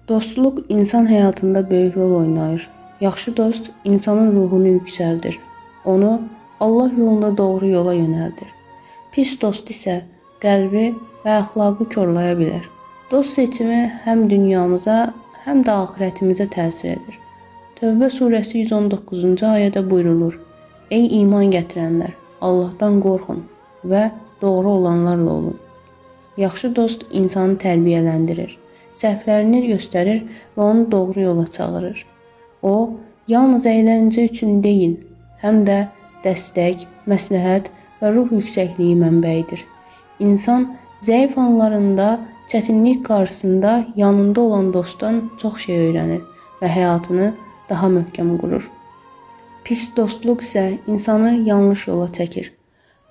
Dostluq insan həyatında böyük rol oynayır. Yaxşı dost insanın ruhunu yüksəldir. Onu Allah yolunda doğru yola yönəldir. Pis dost isə qəlbi və əxlaqı korlaya bilər. Dost seçimi həm dünyamıza, həm də axirətimizə təsir edir. Tövbə surəsi 119-cu ayədə buyrulur: Ey iman gətirənlər, Allahdan qorxun və doğru olanlarla olun. Yaxşı dost insanı tərbiyələndirir, səhvlərini göstərir və onu doğru yola çağırır. O, yalnız əyləncə üçün deyil, həm də dəstək, məsləhət və ruh yüksəkliyi mənbəyidir. İnsan zəif anlarında, çətinlik qarşısında yanında olan dostdan çox şey öyrənir və həyatını daha möhkəm qurur. Pis dostluq isə insanı yanlış yola çəkir,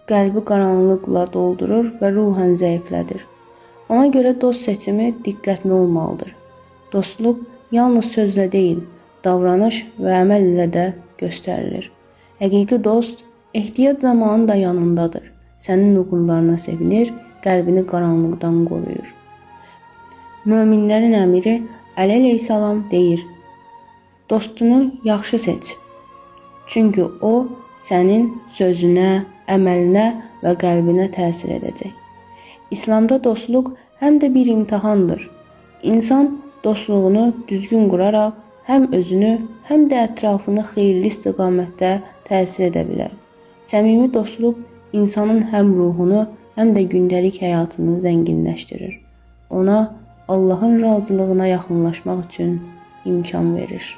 qəlbi qaranlıqla doldurur və ruhən zəiflədir. Ona görə dost seçimi diqqətli olmalıdır. Dostluq yalnız sözlə deyil, davranış və əməl ilə də göstərilir. Həqiqi dost ehtiyac zamanı da yanındadır. Sənin uğurlarına sevinir, qəlbini qaranlıqdan qoruyur. Möminlərin əmiri Əli əleyhissalam deyir: Dostunu yaxşı seç. Çünki o sənin sözünə, əməlinə və qəlbinə təsir edəcək. İslamda dostluq həm də bir imtahandır. İnsan dostluğunu düzgün quraraq həm özünü, həm də ətrafını xeyirli istiqamətdə təsir edə bilər. Səmimi dostluq insanın həm ruhunu, həm də gündəlik həyatını zənginləşdirir. Ona Allahın razılığına yaxınlaşmaq üçün imkan verir.